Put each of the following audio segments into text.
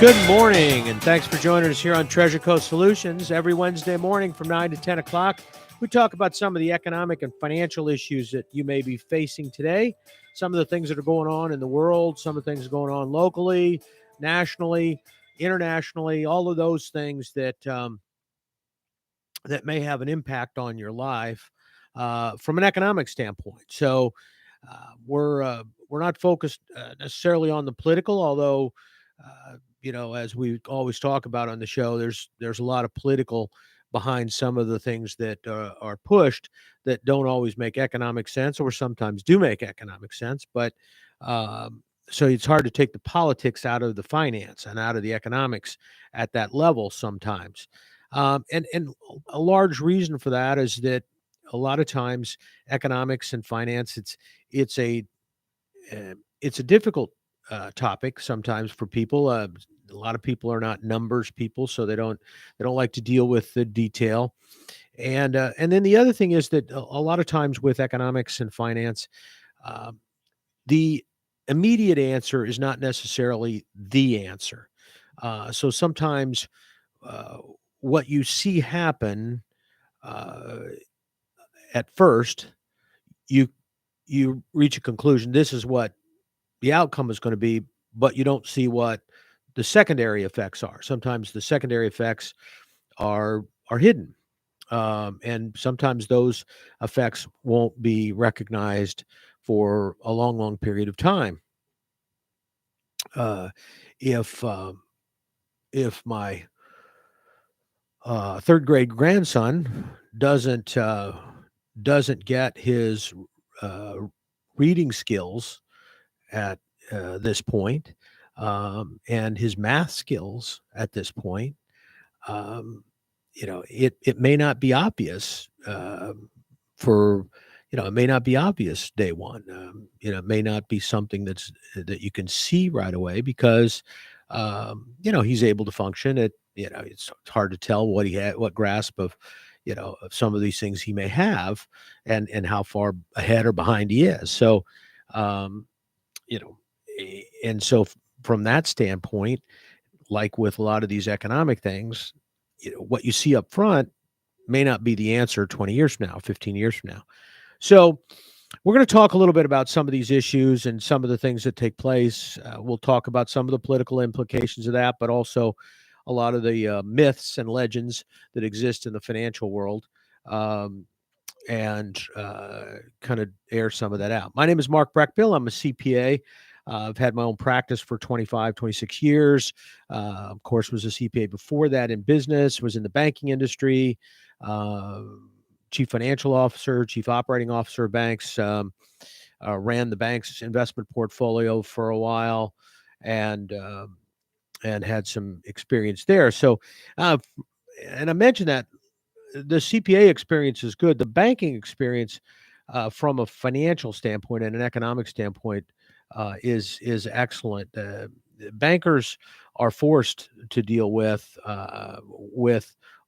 Good morning, and thanks for joining us here on Treasure Coast Solutions. Every Wednesday morning from 9 to 10 o'clock, we talk about some of the economic and financial issues that you may be facing today, some of the things that are going on in the world, some of the things going on locally, nationally, internationally, all of those things that may have an impact on your life from an economic standpoint. So we're not focused necessarily on the political, although as we always talk about on the show, there's a lot of political behind some of the things that are pushed that don't always make economic sense, or sometimes do make economic sense. But so it's hard to take the politics out of the finance and out of the economics at that level sometimes. And a large reason for that is that a lot of times economics and finance it's a it's a difficult topic sometimes for people. A lot of people are not numbers people, so they don't like to deal with the detail. And then the other thing is that a lot of times with economics and finance, uh, the immediate answer is not necessarily the answer. So sometimes uh, what you see happen uh, at first, you you reach a conclusion. This is what the outcome is going to be, but you don't see what the secondary effects are. Sometimes the secondary effects are hidden, and sometimes those effects won't be recognized for a long, long period of time. Uh, if if my third grade grandson doesn't get his uh, reading skills at this point, and his math skills at this point, um, it may not be obvious for it may not be obvious day one. It may not be something that you can see right away because he's able to function. It's hard to tell what he had, what grasp of of some of these things he may have, and how far ahead or behind he is. So um, you know, and so from that standpoint, like with a lot of these economic things, what you see up front may not be the answer 20 years from now, 15 years from now. So we're going to talk a little bit about some of these issues and some of the things that take place. We'll talk about some of the political implications of that, but also a lot of the myths and legends that exist in the financial world. Um, and kind of air some of that out. My name is Mark Breckbill. I'm a CPA. I've had my own practice for 25, 26 years. Of course, was a CPA before that in business, was in the banking industry, uh, chief financial officer, chief operating officer of banks, ran the bank's investment portfolio for a while, and had some experience there. So, uh, and I mentioned that the CPA experience is good. The banking experience, from a financial standpoint and an economic standpoint, is excellent. Bankers are forced to deal with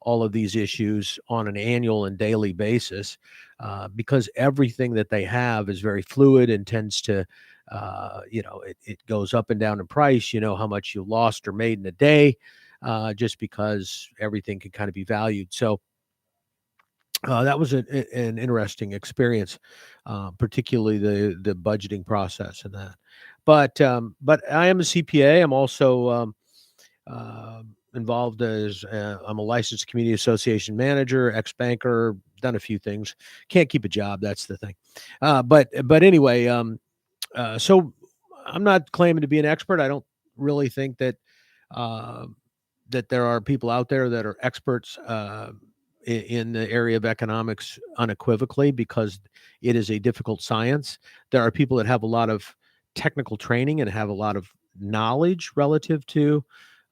all of these issues on an annual and daily basis because everything that they have is very fluid and tends to. It goes up and down in price. You know how much you lost or made in a day, just because everything can kind of be valued. So that was an interesting experience, particularly the budgeting process and that. But I am a CPA. I'm also involved as I'm a licensed community association manager, ex banker, done a few things. Can't keep a job. That's the thing. But anyway, so I'm not claiming to be an expert. I don't really think uh, that there are people out there that are experts in the area of economics unequivocally, because it is a difficult science. There are people that have a lot of technical training and have a lot of knowledge relative to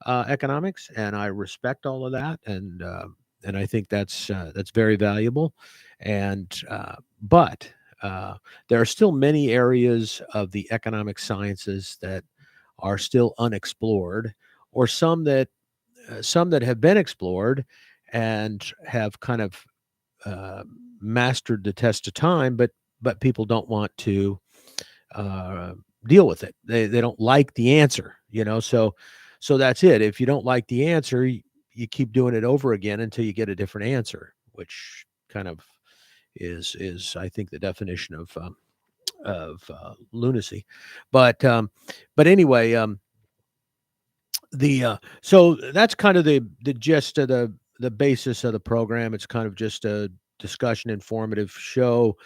economics, and I respect all of that, and I think that's very valuable. And but there are still many areas of the economic sciences that are still unexplored, or some that have been explored and have kind of uh, mastered the test of time, but people don't want to uh, deal with it. They don't like the answer, So that's it. If you don't like the answer, you keep doing it over again until you get a different answer, which kind of is I think the definition of lunacy. But anyway, so that's kind of the gist of the basis of the program. It's kind of just a discussion, informative show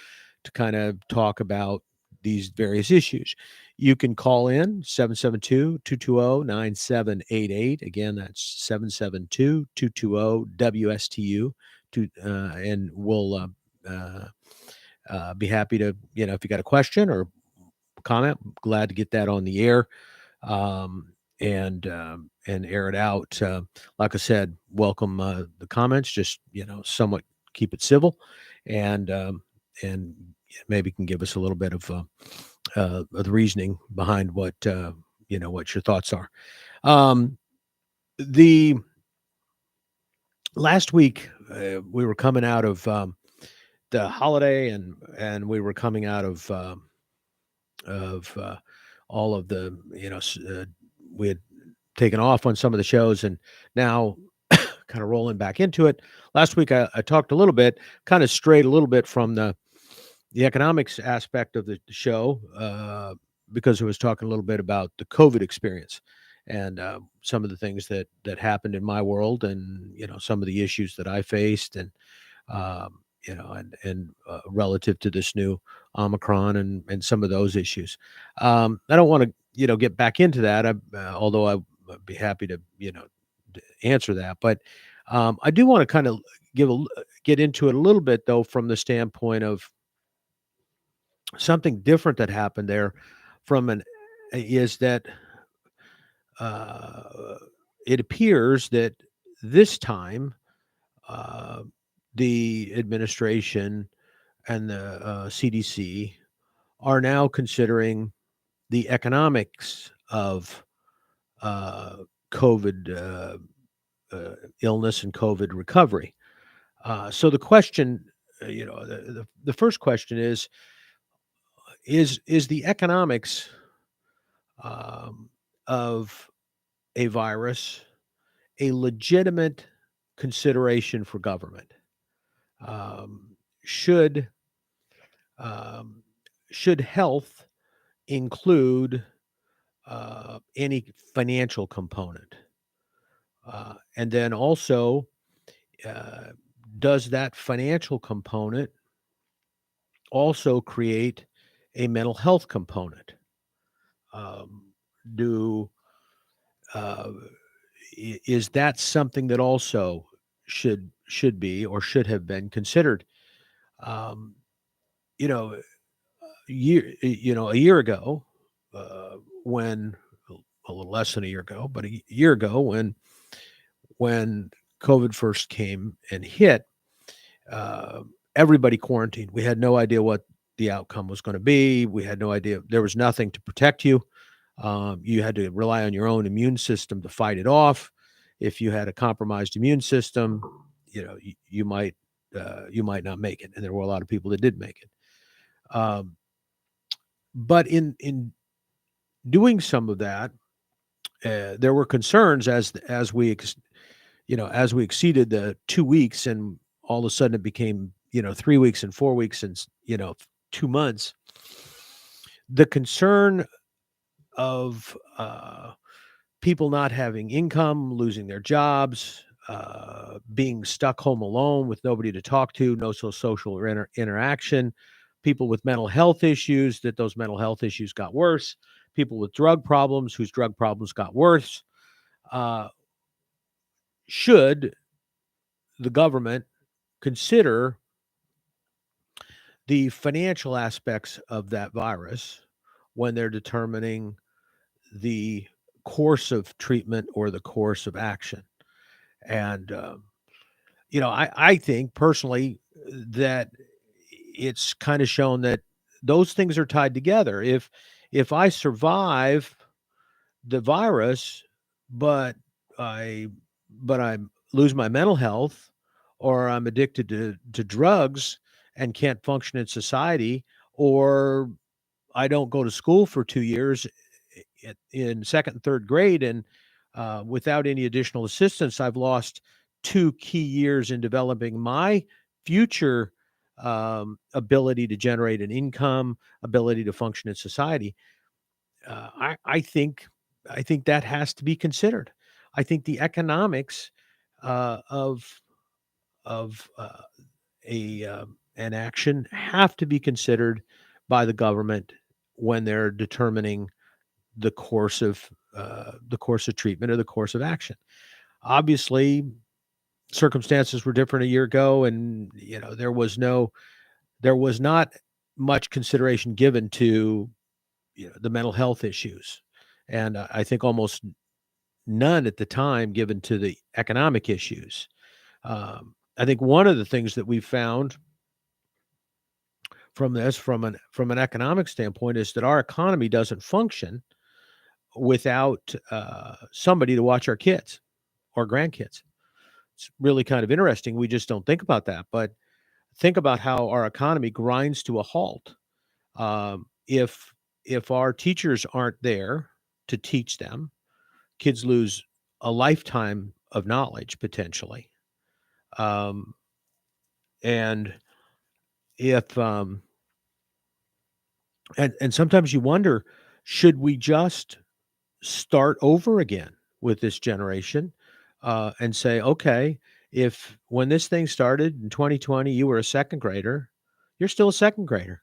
to kind of talk about these various issues. You can call in 772-220-9788. Again, that's 772-220-WSTU and we'll be happy to, if you got a question or comment, glad to get that on the air. And air it out. Like I said, welcome the comments. Just somewhat keep it civil, and maybe can give us a little bit of the reasoning behind what what your thoughts are. The last week we were coming out of the holiday, and we were coming out of all of the we had taken off on some of the shows, and now kind of rolling back into it. Last week I talked a little bit, kind of strayed a little bit from the economics aspect of the show, because I was talking a little bit about the COVID experience and some of the things that happened in my world, and some of the issues that I faced, and relative to this new Omicron, and some of those issues. I don't want to get back into that, although I'd be happy to to answer that, but I do want to kind of get into it a little bit, though, from the standpoint of something different that happened there. From an Is that uh, it appears that this time uh, the administration and the CDC are now considering the economics of uh, COVID illness and COVID recovery. So the question, the first question is the economics um, of a virus a legitimate consideration for government? Um, should um, should health include any financial component? And then also, uh, does that financial component also create a mental health component? Um, do uh, is that something that also should be or should have been considered? Um, you know, a year ago, uh, when a little less than a year ago, but a year ago when COVID first came and hit, uh, everybody quarantined. We had no idea what the outcome was going to be. We had no idea. There was nothing to protect you. You had to rely on your own immune system to fight it off. If you had a compromised immune system, you might not make it, and there were a lot of people that did make it. Um, but in doing some of that, there were concerns as we exceeded the 2 weeks, and all of a sudden it became 3 weeks and 4 weeks and 2 months. The concern of people not having income, losing their jobs, being stuck home alone with nobody to talk to, no social interaction, people with mental health issues, that those mental health issues got worse, people with drug problems whose drug problems got worse. Uh, should the government consider the financial aspects of that virus when they're determining the course of treatment or the course of action? And I think personally that it's kind of shown that those things are tied together. If I survive the virus, but I I lose my mental health, or I'm addicted to drugs and can't function in society, or I don't go to school for 2 years in second and third grade, and Without any additional assistance, I've lost 2 key years in developing my future ability to generate an income, ability to function in society. I think that has to be considered. I think the economics of a an action have to be considered by the government when they're determining the course of treatment or the course of action. Obviously, circumstances were different a year ago, and there was not much consideration given to the mental health issues, and I think almost none at the time given to the economic issues. I think one of the things that we've found from this, from an economic standpoint, is that our economy doesn't function without somebody to watch our kids or grandkids. It's really kind of interesting. We just don't think about that, but think about how our economy grinds to a halt if our teachers aren't there to teach them. Kids lose a lifetime of knowledge potentially, um, and if and sometimes you wonder, should we just start over again with this generation and say, okay, if when this thing started in 2020, you were a second grader, you're still a second grader.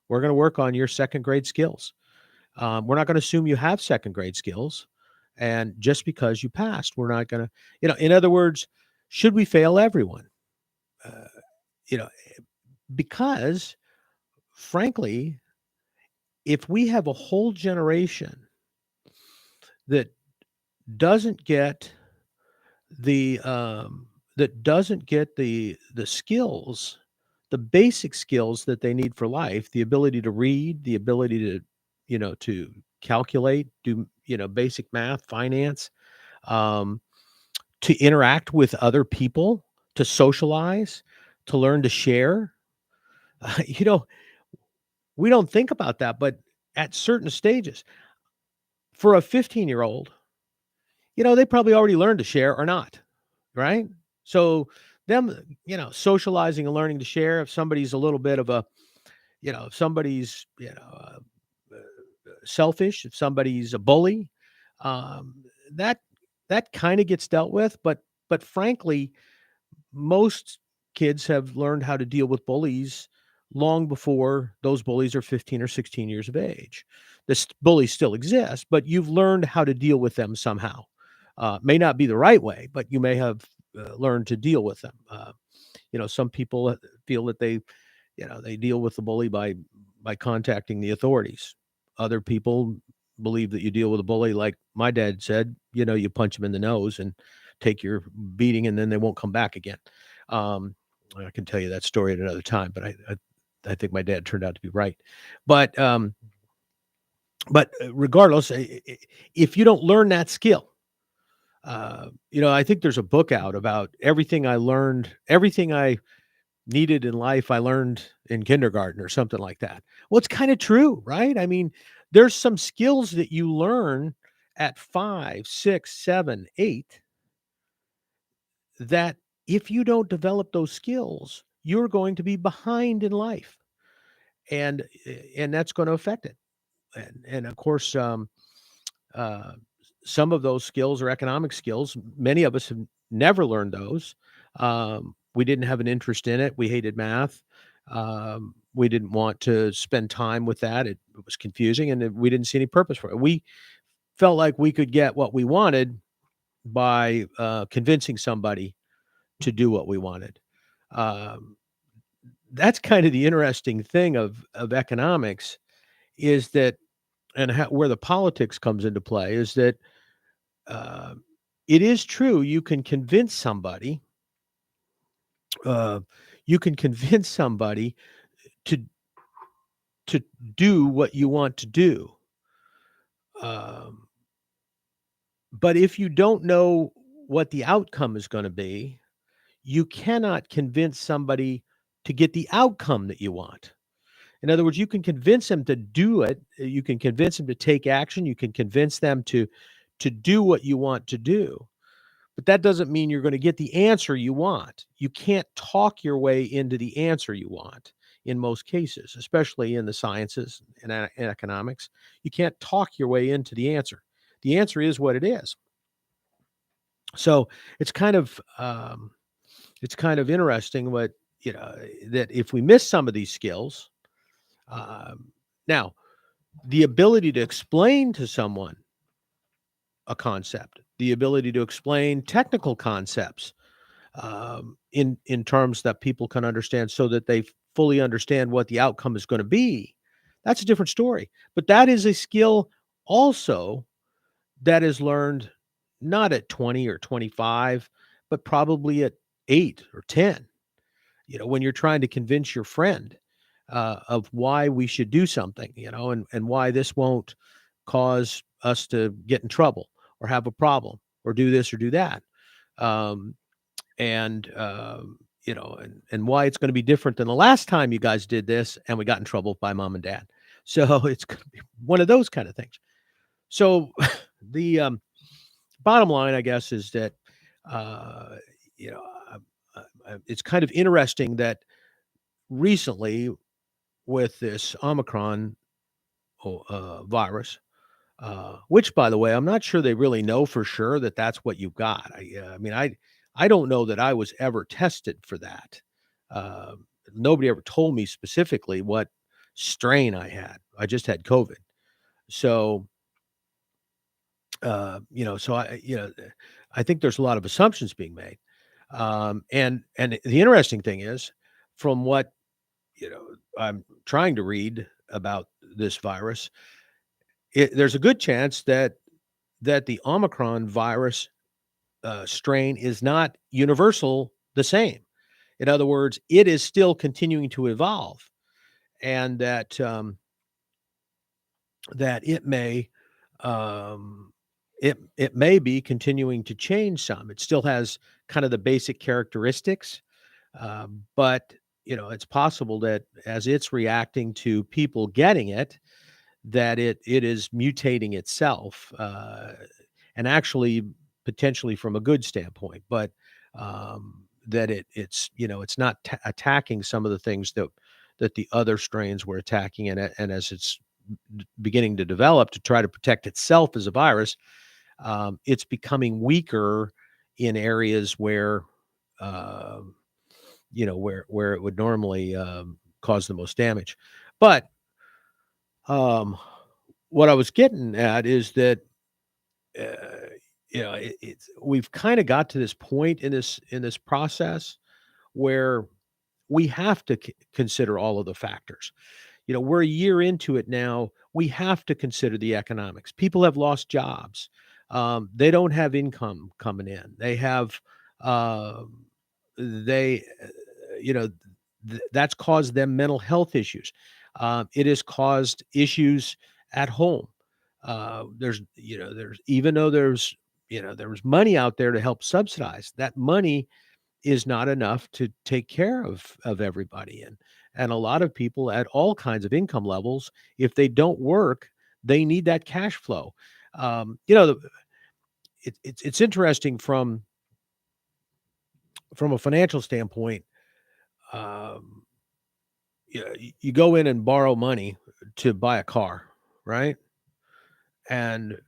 We're going to work on your second grade skills. We're not going to assume you have second grade skills. And just because you passed, we're not going to, in other words, should we fail everyone? Uh, you know, because frankly, if we have a whole generation that doesn't get the the skills, the basic skills that they need for life, the ability to read, the ability to calculate, do basic math, finance, um, to interact with other people, to socialize, to learn to share. you know, we don't think about that, but at certain stages, for a 15-year-old, they probably already learned to share or not, right? So them, socializing and learning to share. If somebody's a little bit of a, if somebody's, selfish, if somebody's a bully, um, that that kind of gets dealt with. But frankly, most kids have learned how to deal with bullies long before those bullies are 15 or 16 years of age. This bullies still exist, but you've learned how to deal with them somehow. May not be the right way, but you may have learned to deal with them. Some people feel that they deal with the bully by contacting the authorities. Other people believe that you deal with a bully like my dad said, you punch him in the nose and take your beating, and then they won't come back again. Um, I can tell you that story at another time, but I think my dad turned out to be right. But regardless, if you don't learn that skill, I think there's a book out about everything I needed in life, I learned in kindergarten or something like that. Well, it's kind of true, right? I mean, there's some skills that you learn at 5, 6, 7, 8 that if you don't develop those skills, you're going to be behind in life, and that's going to affect it. And of course, uh, some of those skills are economic skills. Many of us have never learned those. We didn't have an interest in it. We hated math. We didn't want to spend time with that. It was confusing, and we didn't see any purpose for it. We felt like we could get what we wanted by convincing somebody to do what we wanted. Um, that's kind of the interesting thing of economics, is that, and where the politics comes into play, is that uh, it is true you can convince somebody. Uh, you can convince somebody to to do what you want to do. Um, but if you don't know what the outcome is going to be, you cannot convince somebody to get the outcome that you want. In other words, you can convince them to do it. You can convince them to take action. You can convince them to do what you want to do. But that doesn't mean you're going to get the answer you want. You can't talk your way into the answer you want in most cases, especially in the sciences and economics. You can't talk your way into the answer. The answer is what it is. So it's kind of interesting what that if we miss some of these skills, um, now the ability to explain to someone a concept, the ability to explain technical concepts in terms that people can understand, so that they fully understand what the outcome is going to be. That's a different story. But that is a skill also that is learned not at 20 or 25, but probably at 8 or 10. When you're trying to convince your friend of why we should do something, and why this won't cause us to get in trouble or have a problem or do this or do that. Um, and and why it's going to be different than the last time you guys did this and we got in trouble by mom and dad. So it's going to be one of those kind of things. So the bottom line, I guess, is that uh, you know it's kind of interesting that recently with this Omicron virus, which, by the way, I'm not sure they really know for sure that that's what you've got. I mean, I don't know that I was ever tested for that. Uh, Nobody ever told me specifically what strain I had. I just had COVID. So, so I think there's a lot of assumptions being made. And the interesting thing is, from what I'm trying to read about this virus, there's a good chance that the Omicron virus strain is not universal the same. In other words, it is still continuing to evolve, and that um, it may be continuing to change some. It still has kind of the basic characteristics, but it's possible that as it's reacting to people getting it, that it is mutating itself, and actually potentially from a good standpoint, but that it's not attacking some of the things that the other strains were attacking, and as it's beginning to develop to try to protect itself as a virus, it's becoming weaker in areas where um, where it would normally cause the most damage. But um, what I was getting at is that uh, it's we've kind of got to this point in this process where we have to consider all of the factors. We're a year into it now. We have to consider the economics. People have lost jobs. They don't have income coming in. They have, they, that's caused them mental health issues. It has caused issues at home. There's even though there's money out there to help subsidize, that money is not enough to take care of everybody, and a lot of people at all kinds of income levels, if they don't work, they need that cash flow. It's interesting from a financial standpoint. um, you go in and borrow money to buy a car, right? And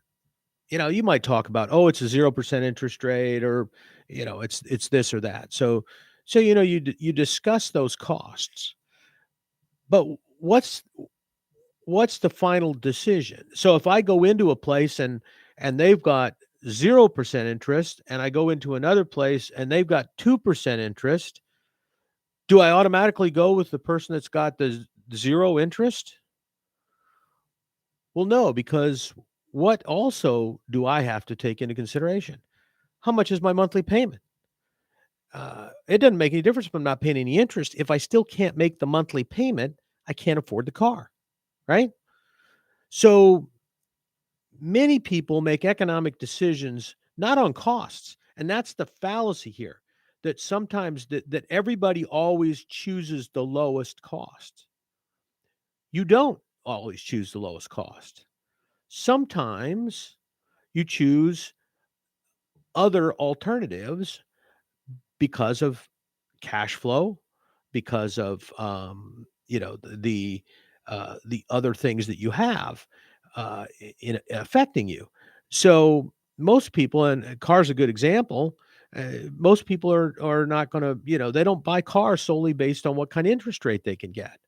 you might talk about, oh, it's a 0% interest rate, or it's this or that. So you discuss those costs. But what's the final decision? So if I go into a place and they've got 0% interest, and I go into another place and they've got 2% interest, do I automatically go with the person that's got the zero interest? Well, no, because what also do I have to take into consideration? How much is my monthly payment? It doesn't make any difference if I'm not paying any interest. If I still can't make the monthly payment, I can't afford the car, right? So many people make economic decisions not on costs, and that's the fallacy here, that sometimes that everybody always chooses the lowest cost. You don't always choose the lowest cost. Sometimes You choose other alternatives because of cash flow, because of the other things that you have in affecting you. So most people, and car's a good example. Most people are not going to, they don't buy cars solely based on what kind of interest rate they can get.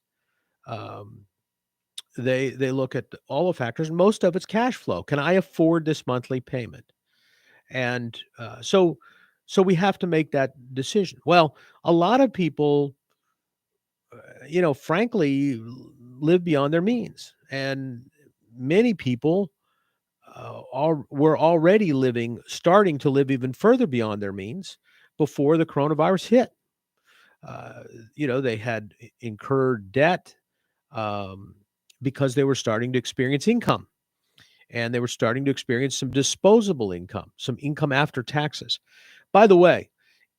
Um, they look at all the factors. And most of it's cash flow. Can I afford this monthly payment? And so we have to make that decision. Well, a lot of people, frankly, live beyond their means, and many people were already starting to live even further beyond their means before the coronavirus hit. Uh, they had incurred debt um, because they were starting to experience income, and they were starting to experience some disposable income, some income after taxes. By the way,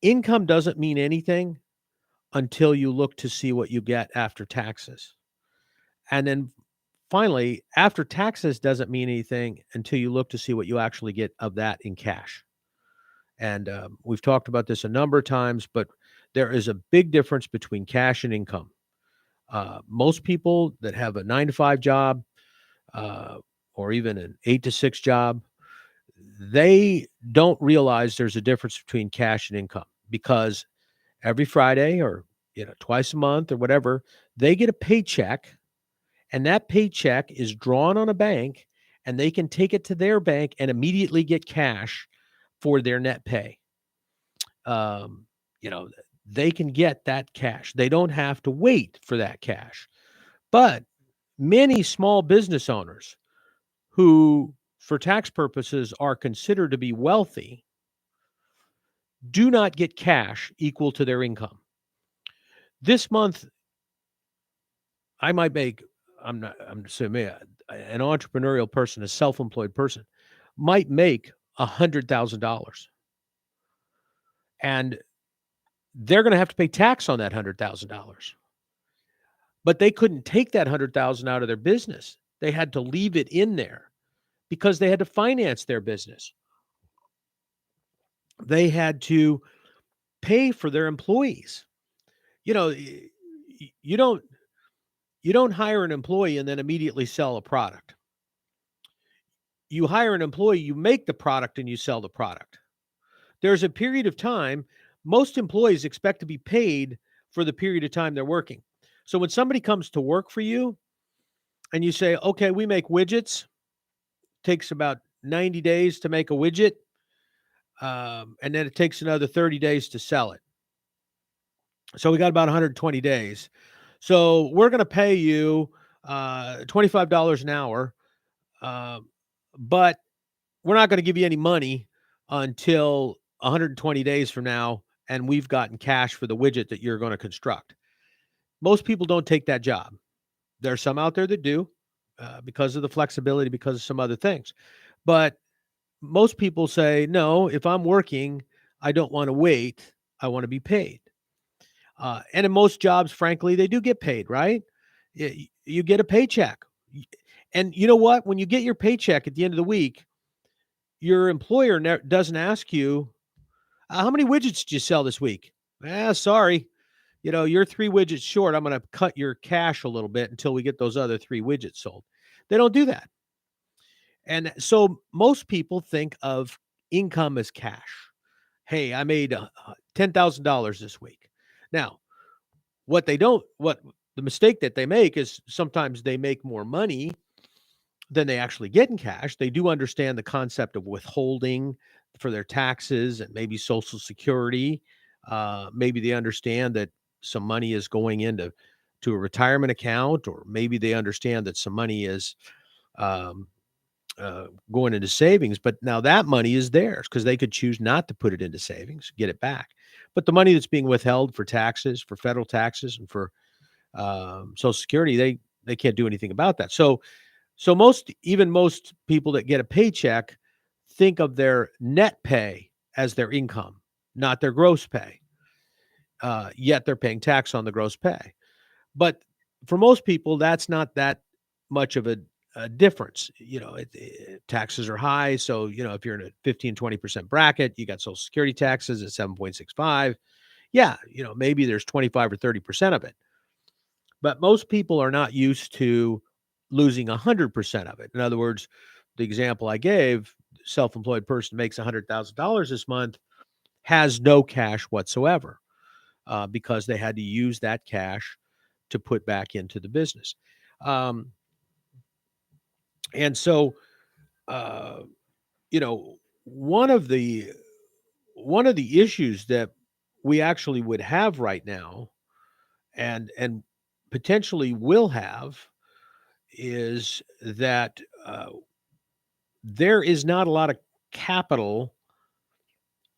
income doesn't mean anything until you look to see what you get after taxes. And then finally, after taxes doesn't mean anything until you look to see what you actually get of that in cash. And we've talked about this a number of times, but there is a big difference between cash and income. Most people that have a 9 to 5 job uh, or even an 8 to 6 job, they don't realize there's a difference between cash and income because every Friday or twice a month or whatever, they get a paycheck, and that paycheck is drawn on a bank, and they can take it to their bank and immediately get cash for their net pay. Um, you know, they can get that cash. They don't have to wait for that cash. But many small business owners who, for tax purposes, are considered to be wealthy do not get cash equal to their income. This month, I might make, I'm assuming an entrepreneurial person, a self-employed person, might make $100,000. And they're going to have to pay tax on that $100,000. But they couldn't take that 100,000 out of their business. They had to leave it in there because they had to finance their business. They had to pay for their employees. You know, you don't hire an employee and then immediately sell a product. You hire an employee, you make the product, and you sell the product. There's a period of time. Most employees expect to be paid for the period of time they're working. So when somebody comes to work for you and you say, okay, we make widgets, takes about 90 days to make a widget, and then it takes another 30 days to sell it. So we got about 120 days. So we're going to pay you $25 an hour, but we're not going to give you any money until 120 days from now, and we've gotten cash for the widget that you're going to construct. Most people don't take that job. There are some out there that do because of the flexibility, because of some other things. But most people say, no, if I'm working, I don't want to wait. I want to be paid. And in most jobs, frankly, they do get paid, right? You get a paycheck. And you know what? When you get your paycheck at the end of the week, your employer doesn't ask you, how many widgets did you sell this week? Sorry. You're 3 widgets short. I'm going to cut your cash a little bit until we get those other 3 widgets sold. They don't do that. And so most people think of income as cash. Hey, I made $10,000 this week. Now, what the mistake that they make is sometimes they make more money than they actually get in cash. They do understand the concept of withholding for their taxes and maybe Social Security. Maybe they understand that some money is going into a retirement account, or maybe they understand that some money is um, going into savings. But now that money is theirs because they could choose not to put it into savings, get it back. But the money that's being withheld for taxes, for federal taxes, and for Social Security, they can't do anything about that. So most people that get a paycheck think of their net pay as their income, not their gross pay. Yet they're paying tax on the gross pay. But for most people, that's not that much of difference. Taxes are high. So, if you're in a 15-20% bracket, you got Social Security taxes at 7.65. Yeah, maybe there's 25 or 30% of it. But most people are not used to losing 100% of it. In other words, the example I gave, self-employed person makes $100,000 this month, has no cash whatsoever because they had to use that cash to put back into the business. Um, and so, uh, you know, one of the issues that we actually would have right now, and potentially will have, is that there is not a lot of capital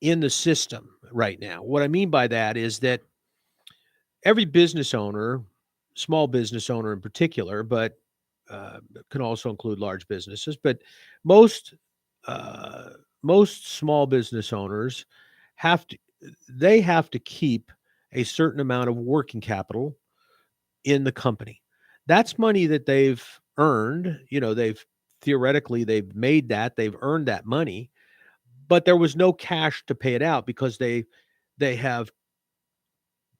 in the system right now. What I mean by that is that every business owner, small business owner in particular, but can also include large businesses, but most uh, most small business owners have to have to keep a certain amount of working capital in the company. That's money that they've earned. They've made that, they've earned that money, but there was no cash to pay it out because they have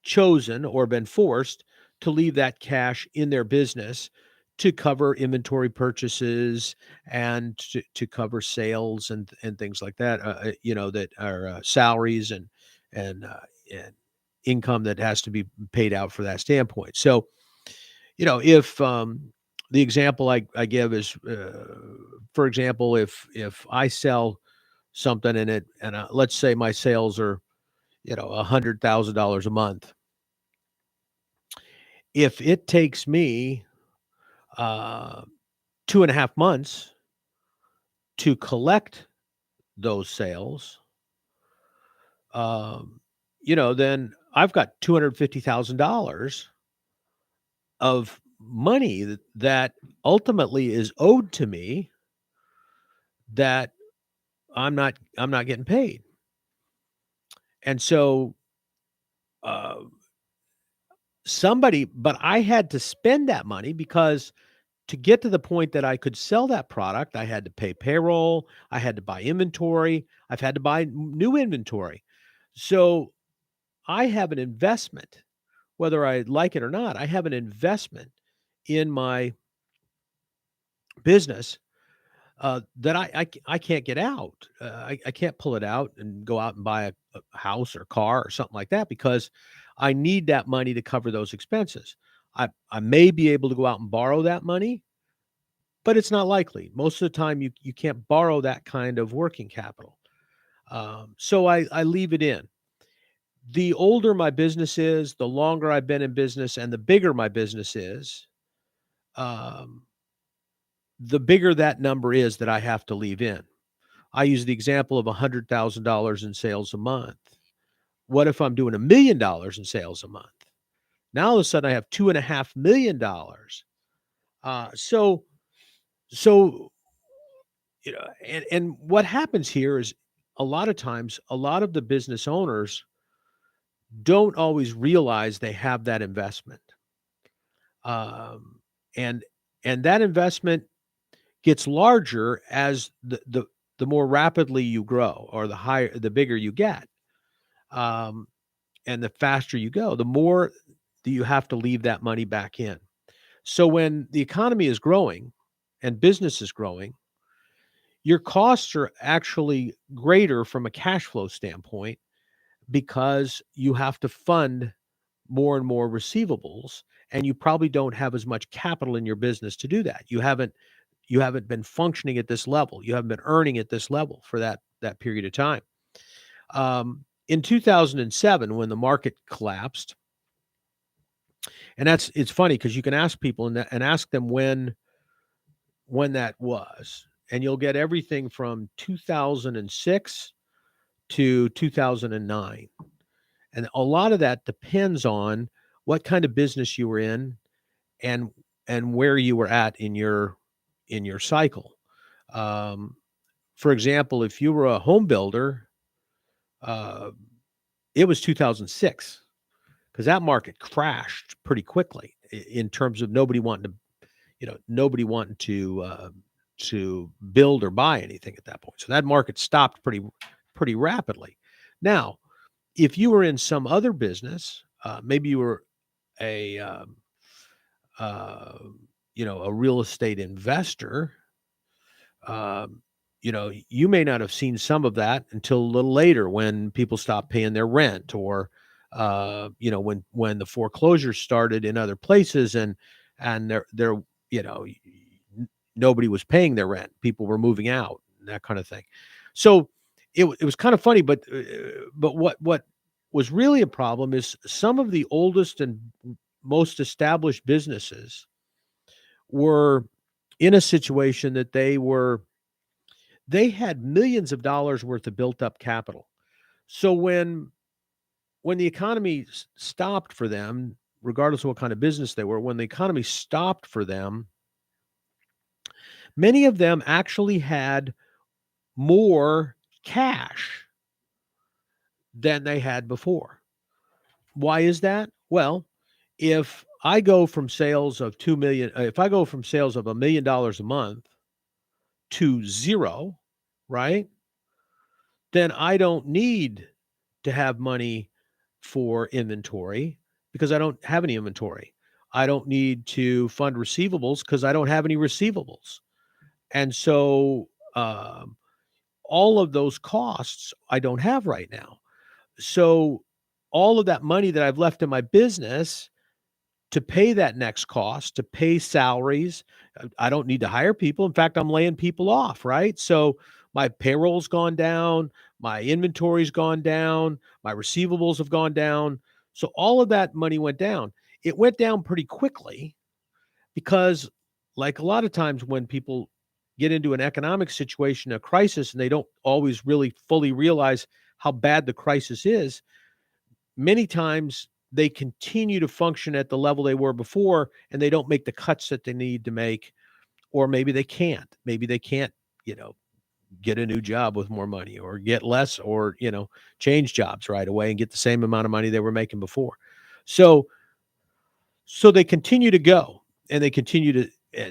chosen or been forced to leave that cash in their business to cover inventory purchases and to cover sales and things like that, that are salaries and income that has to be paid out for that standpoint. So, if the example I give is, for example, if I sell something in it, and let's say my sales are, $100,000 a month. If it takes me uh, 2.5 months to collect those sales, um, then I've got $250,000 of money that ultimately is owed to me that I'm not getting paid. And so uh, but I had to spend that money because to get to the point that I could sell that product, I had to pay payroll, I had to buy inventory, I've had to buy new inventory. So I have an investment, whether I like it or not, I have an investment in my business that I can't get out. I can't pull it out and go out and buy a house or car or something like that because I need that money to cover those expenses. I may be able to go out and borrow that money, but it's not likely. Most of the time, you can't borrow that kind of working capital. So I leave it in. The older my business is, the longer I've been in business, and the bigger my business is, um, the bigger that number is that I have to leave in. I use the example of $100,000 in sales a month. What if I'm doing $1 million in sales a month? Now all of a sudden I have $2.5 million. So so and what happens here is a lot of times a lot of the business owners don't always realize they have that investment, um, and that investment gets larger as the more rapidly you grow or the bigger you get. Um, and the faster you go, the more that you have to leave that money back in. So when the economy is growing and business is growing, your costs are actually greater from a cash flow standpoint because you have to fund more and more receivables, and you probably don't have as much capital in your business to do that. You haven't been functioning at this level. You haven't been earning at this level for that period of time. In 2007, when the market collapsed, and it's funny because you can ask people and ask them when that was, and you'll get everything from 2006 to 2009, and a lot of that depends on what kind of business you were in and where you were at in your cycle. Um, for example, if you were a home builder, uh, it was 2006 because that market crashed pretty quickly in terms of nobody wanting to nobody wanting to build or buy anything at that point. So that market stopped pretty rapidly. Now, if you were in some other business, maybe you were a uh, a real estate investor, um, you may not have seen some of that until a little later when people stopped paying their rent, or when the foreclosures started in other places, and there you know nobody was paying their rent, people were moving out, and that kind of thing. So it was kind of funny, but what was really a problem is some of the oldest and most established businesses were in a situation that they had millions of dollars worth of built up capital. So when the economy stopped for them, regardless of what kind of business they were, when the economy stopped for them, many of them actually had more cash than they had before. Why is that? Well, if I go from sales of $1 million a month to zero, right? Then I don't need to have money for inventory because I don't have any inventory. I don't need to fund receivables because I don't have any receivables. And so all of those costs I don't have right now. So all of that money that I've left in my business to pay that next cost, to pay salaries. I don't need to hire people. In fact, I'm laying people off, right? So my payroll's gone down, my inventory's gone down, my receivables have gone down. So all of that money went down. It went down pretty quickly because, like a lot of times when people get into an economic situation, a crisis, and they don't always really fully realize how bad the crisis is, many times they continue to function at the level they were before, and they don't make the cuts that they need to make, or maybe they can't you know get a new job with more money, or get less, or change jobs right away and get the same amount of money they were making before. So so they continue to go, and they continue to,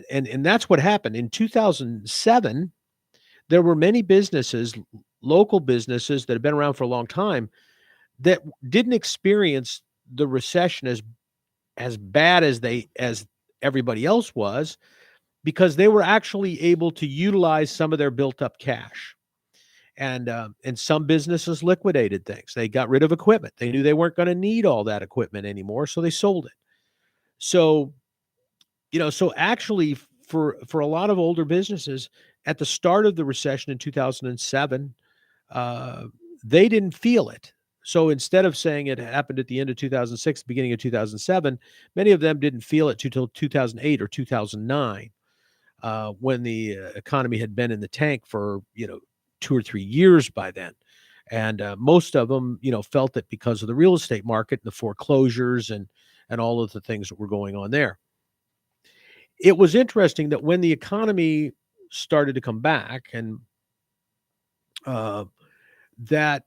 and that's what happened in 2007. There were many businesses, local businesses that have been around for a long time, that didn't experience the recession as bad as everybody else was, because they were actually able to utilize some of their built up cash. And some businesses liquidated things. They got rid of equipment. They knew they weren't going to need all that equipment anymore, so they sold it. So so actually, for a lot of older businesses, at the start of the recession in 2007, uh, they didn't feel it. So instead of saying it happened at the end of 2006, beginning of 2007, many of them didn't feel it until 2008 or 2009, when the economy had been in the tank for 2 or 3 years by then. And most of them, felt it because of the real estate market, and the foreclosures, and all of the things that were going on there. It was interesting that when the economy started to come back, and uh, that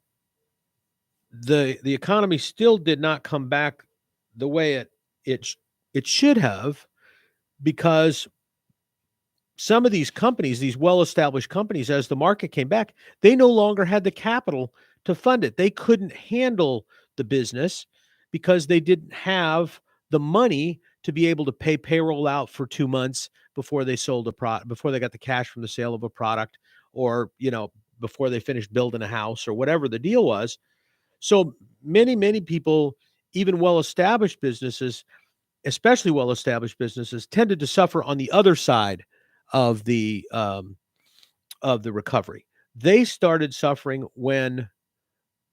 the economy still did not come back the way it should have, because some of these companies, these well-established companies, as the market came back, they no longer had the capital to fund it. They couldn't handle the business because they didn't have the money to be able to pay payroll out for 2 months before they sold a product, before they got the cash from the sale of a product, or, before they finished building a house, or whatever the deal was. So many people, even well-established businesses, especially well-established businesses, tended to suffer on the other side of the recovery. They started suffering when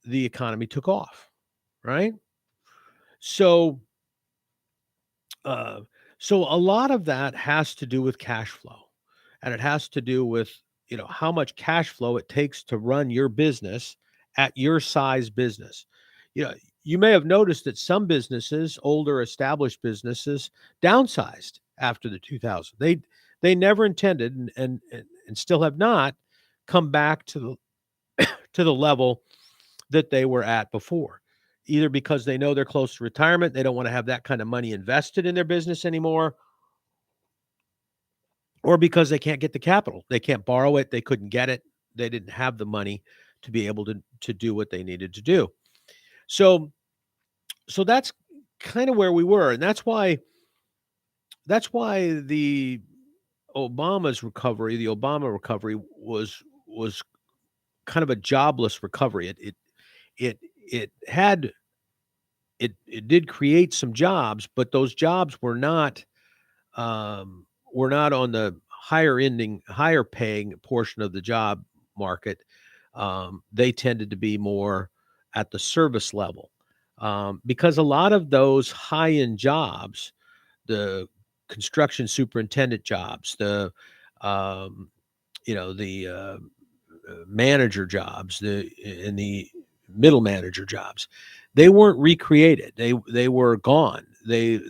the economy took off, right? So, uh, so a lot of that has to do with cash flow, and it has to do with how much cash flow it takes to run your business at your size business. You know, you may have noticed that some businesses, older established businesses, downsized after the 2000s. They never intended, and still have not come back to the level that they were at before, either because they know they're close to retirement, they don't want to have that kind of money invested in their business anymore, or because they can't get the capital. They can't borrow it. They couldn't get it. They didn't have the money to be able to do what they needed to do. So that's kind of where we were, and that's why the Obama recovery was kind of a jobless recovery. It did create some jobs, but those jobs were not on the higher paying portion of the job market. They tended to be more at the service level, because a lot of those high end jobs, the construction superintendent jobs, um, the manager jobs, the middle manager jobs, they weren't recreated. They were gone. They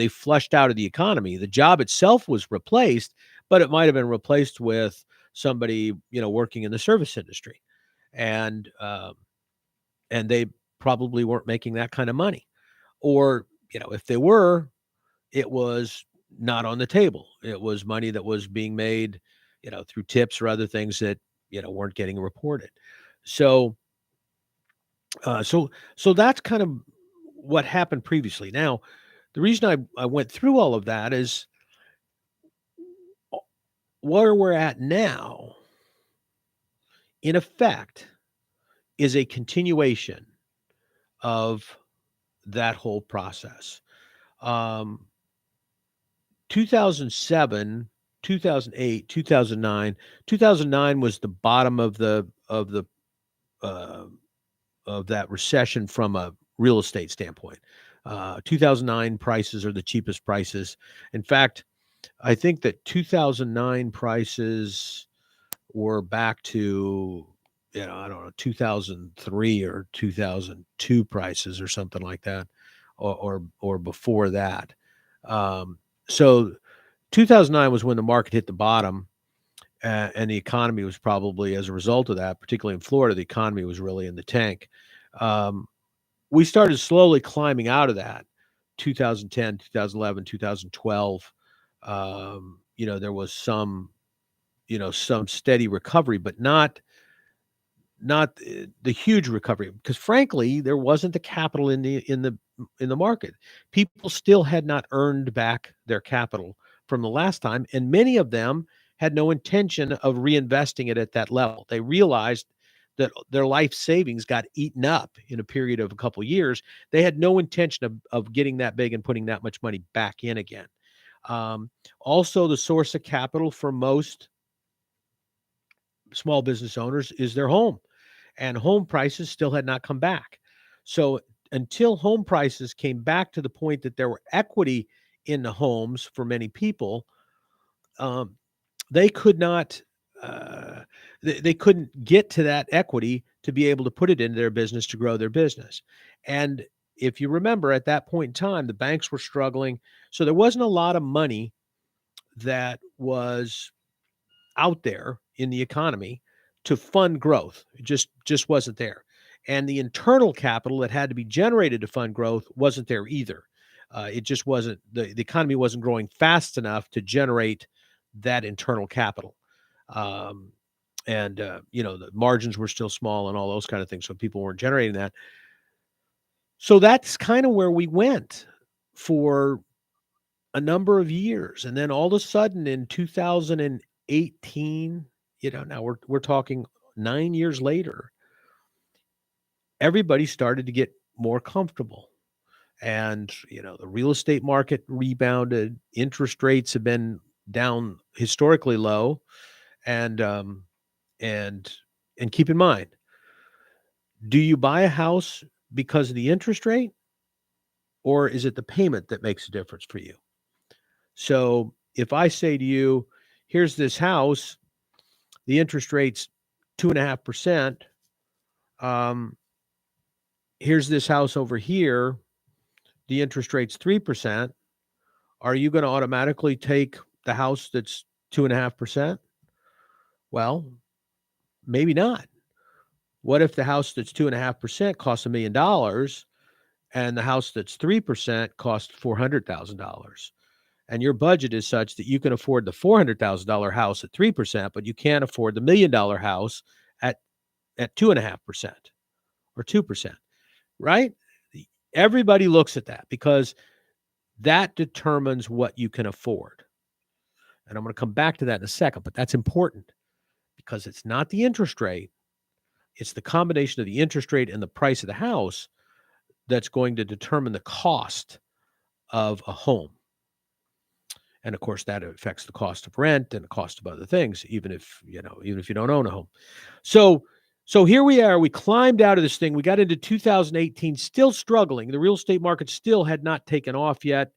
flushed out of the economy. The job itself was replaced, but it might have been replaced with somebody working in the service industry, and they probably weren't making that kind of money, or if they were, it was not on the table. It was money that was being made, through tips or other things that, weren't getting reported. So, so that's kind of what happened previously. Now, the reason I went through all of that is where we're at now, in effect, is a continuation of that whole process. Um, 2007, 2008, 2009 was the bottom uh, of that recession from a real estate standpoint. 2009 prices are the cheapest prices. In fact, I think that 2009 prices were back to, I don't know, 2003 or 2002 prices or something like that, or before that. So 2009 was when the market hit the bottom, and the economy was probably, as a result of that, particularly in Florida, the economy was really in the tank. Um, we started slowly climbing out of that. 2010, 2011, 2012. There was some steady recovery, but not the huge recovery, because frankly there wasn't the capital in the market. People still had not earned back their capital from the last time, and many of them had no intention of reinvesting it at that level. They realized that their life savings got eaten up in a period of a couple of years. They had no intention of getting that big and putting that much money back in again. Also, the source of capital for most small business owners is their home, and home prices still had not come back. So until home prices came back to the point that there were equity in the homes for many people, um, they could not they couldn't get to that equity to be able to put it into their business to grow their business. And if you remember, at that point in time, the banks were struggling, so there wasn't a lot of money that was out there in the economy to fund growth. It just wasn't there. And the internal capital that had to be generated to fund growth wasn't there either. It just wasn't, the economy wasn't growing fast enough to generate that internal capital. Um, and the margins were still small and all those kind of things, so people weren't generating that. So that's kind of where we went for a number of years, and then all of a sudden in 2018, now we're talking 9 years later, everybody started to get more comfortable. And the real estate market rebounded. Interest rates have been down historically low, and and and keep in mind, do you buy a house because of the interest rate, or is it the payment that makes a difference for you? So if I say to you, here's this house, the interest rate's 2.5%. Here's this house over here, the interest rate's 3%. Are you going to automatically take the house that's 2.5%? Well, maybe not. What if the house that's 2.5% costs $1 million, and the house that's 3% costs $400,000? and your budget is such that you can afford the $400,000 house at 3%, but you can't afford the $1 million house at 2.5% or 2%, right? Everybody looks at that because that determines what you can afford. And I'm going to come back to that in a second, but that's important because it's not the interest rate. It's the combination of the interest rate and the price of the house that's going to determine the cost of a home. And of course, that affects the cost of rent and the cost of other things, even if you don't own a home. So, so here we are. We climbed out of this thing. We got into 2018, still struggling. The real estate market still had not taken off yet.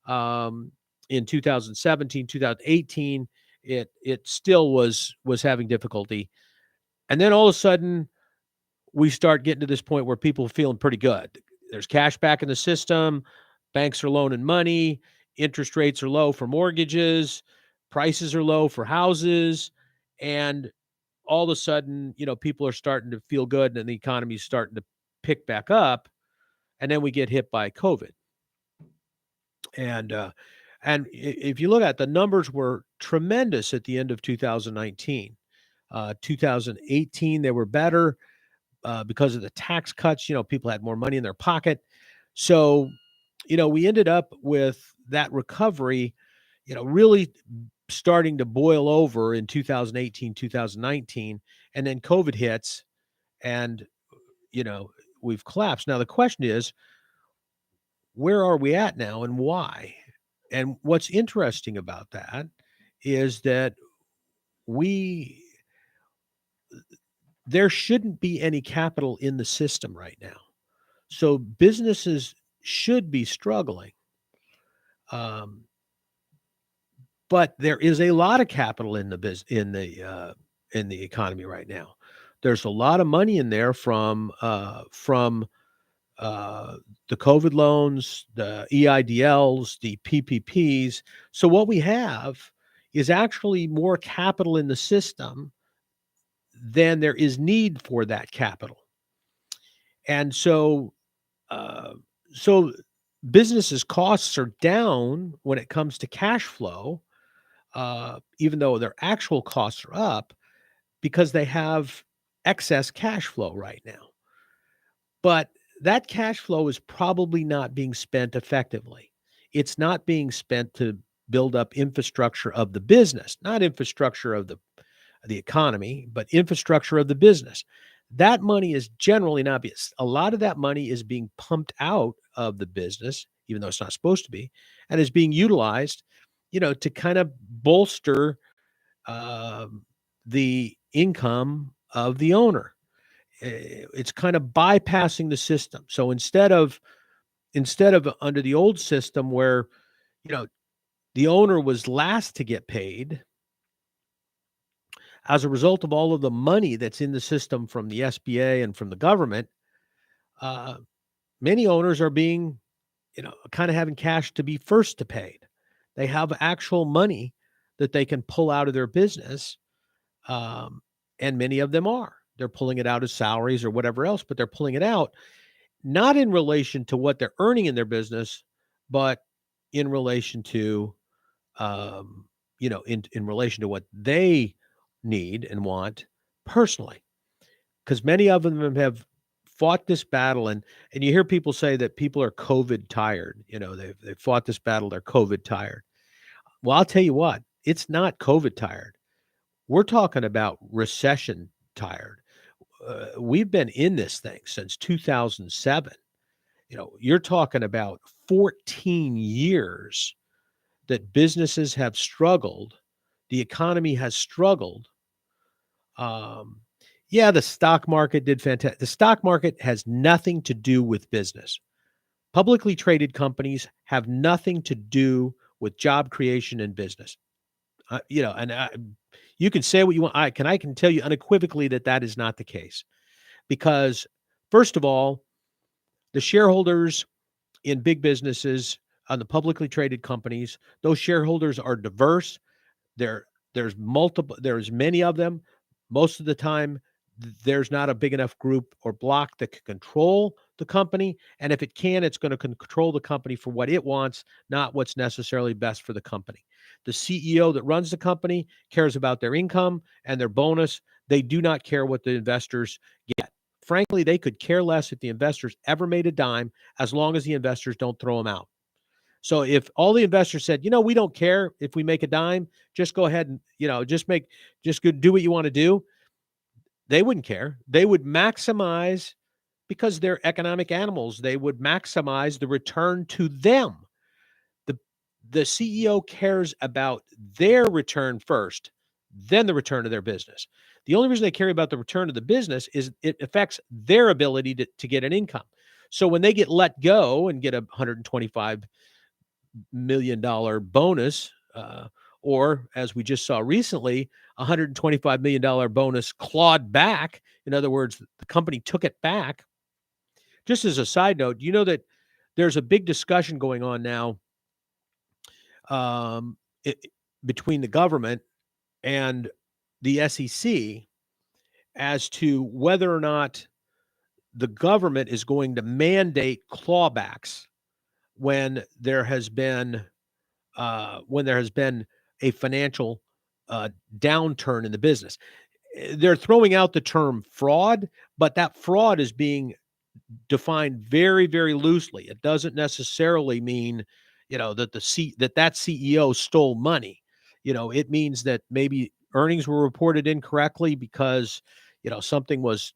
In 2017, 2018, it still was having difficulty. And then all of a sudden, we start getting to this point where people are feeling pretty good. There's cash back in the system. Banks are loaning money. Interest rates are low for mortgages. Prices are low for houses. And all of a sudden, people are starting to feel good and the economy is starting to pick back up. And then we get hit by COVID. And if you look at the numbers were tremendous at the end of 2019. 2018, they were better. Because of the tax cuts, people had more money in their pocket. So, we ended up with that recovery, really starting to boil over in 2018, 2019. And then COVID hits and, we've collapsed. Now, the question is, where are we at now and why? And what's interesting about that is that we there shouldn't be any capital in the system right now. So businesses should be struggling. Um, but there is a lot of capital in in the economy right now. There's a lot of money in there from the COVID loans, the EIDLs, the PPPs. So what we have is actually more capital in the system than there is need for that capital. And uh, so businesses' costs are down when it comes to cash flow, even though their actual costs are up because they have excess cash flow right now. But that cash flow is probably not being spent effectively. It's not being spent to build up infrastructure of the business, not infrastructure of the economy, but infrastructure of the business. That money is generally not being, a lot of that money is being pumped out of the business, even though it's not supposed to be, and is being utilized, to kind of bolster um, the income of the owner. It's kind of bypassing the system. So instead of under the old system where, you know, the owner was last to get paid, as a result of all of the money that's in the system from the SBA and from the government, uh, many owners are being, kind of having cash to be first to paid. They have actual money that they can pull out of their business, um, and many of them are. They're pulling it out as salaries or whatever else, but they're pulling it out not in relation to what they're earning in their business, but in relation to, in relation to what they need and want personally, because many of them have fought this battle, and you hear people say that people are COVID tired. They've fought this battle, they're COVID tired. Well, I'll tell you what, it's not COVID tired. We're talking about recession tired. We've been in this thing since 2007. You're talking about 14 years that businesses have struggled, the economy has struggled. Um, yeah, the stock market did fantastic. The stock market has nothing to do with business. Publicly traded companies have nothing to do with job creation and business. You can say what you want. I can tell you unequivocally that that is not the case, because first of all, the shareholders in big businesses on the publicly traded companies, those shareholders are diverse. There's many of them. Most of the time, there's not a big enough group or block that can control the company. And if it can, it's going to control the company for what it wants, not what's necessarily best for the company. The CEO that runs the company cares about their income and their bonus. They do not care what the investors get. Frankly, they could care less if the investors ever made a dime, as long as the investors don't throw them out. So if all the investors said, we don't care if we make a dime, just go ahead and, just go do what you want to do, they wouldn't care. They would maximize, because they're economic animals, they would maximize the return to them. The, the CEO cares about their return first, then the return of their business. The only reason they care about the return of the business is it affects their ability to get an income. So when they get let go and get a $125 million bonus, or as we just saw recently, $125 million bonus clawed back. In other words, the company took it back. Just as a side note, you know that there's a big discussion going on now um, between the government and the SEC as to whether or not the government is going to mandate clawbacks when there has been a financial downturn in the business. They're throwing out the term fraud, but that fraud is being defined very, very loosely. It doesn't necessarily mean, that that CEO stole money. It means that maybe earnings were reported incorrectly because, something was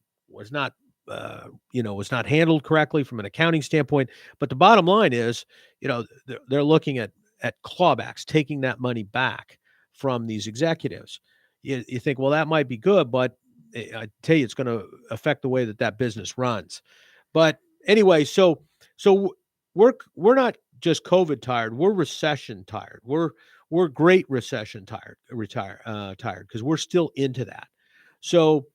not, was not handled correctly from an accounting standpoint. But the bottom line is, they're looking at clawbacks, taking that money back from these executives. You think, well, that might be good, but I tell you, it's going to affect the way that business runs. But anyway, so we're not just COVID tired. We're recession tired. We're great recession tired because we're still into that. So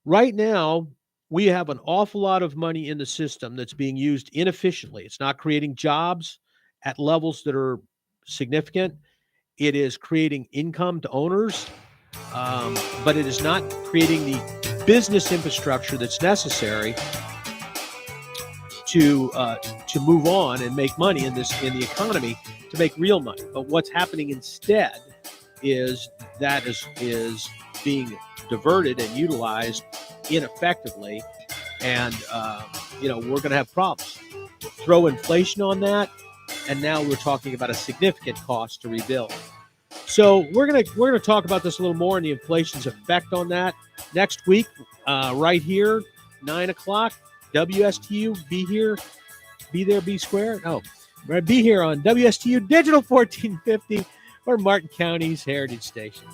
right now we have an awful lot of money in the system that's being used inefficiently. It's not creating jobs at levels that are significant. It is creating income to owners, but it is not creating the business infrastructure that's necessary to move on and make money in the economy, to make real money. But what's happening instead is that is being diverted and utilized ineffectively, and we're going to have problems. Throw inflation on that, and now we're talking about a significant cost to rebuild. So we're gonna talk about this a little more and the inflation's effect on that next week, right here, 9:00. WSTU, be here, be there, be square. Oh, right, be here on WSTU Digital 1450 or Martin County's Heritage Station.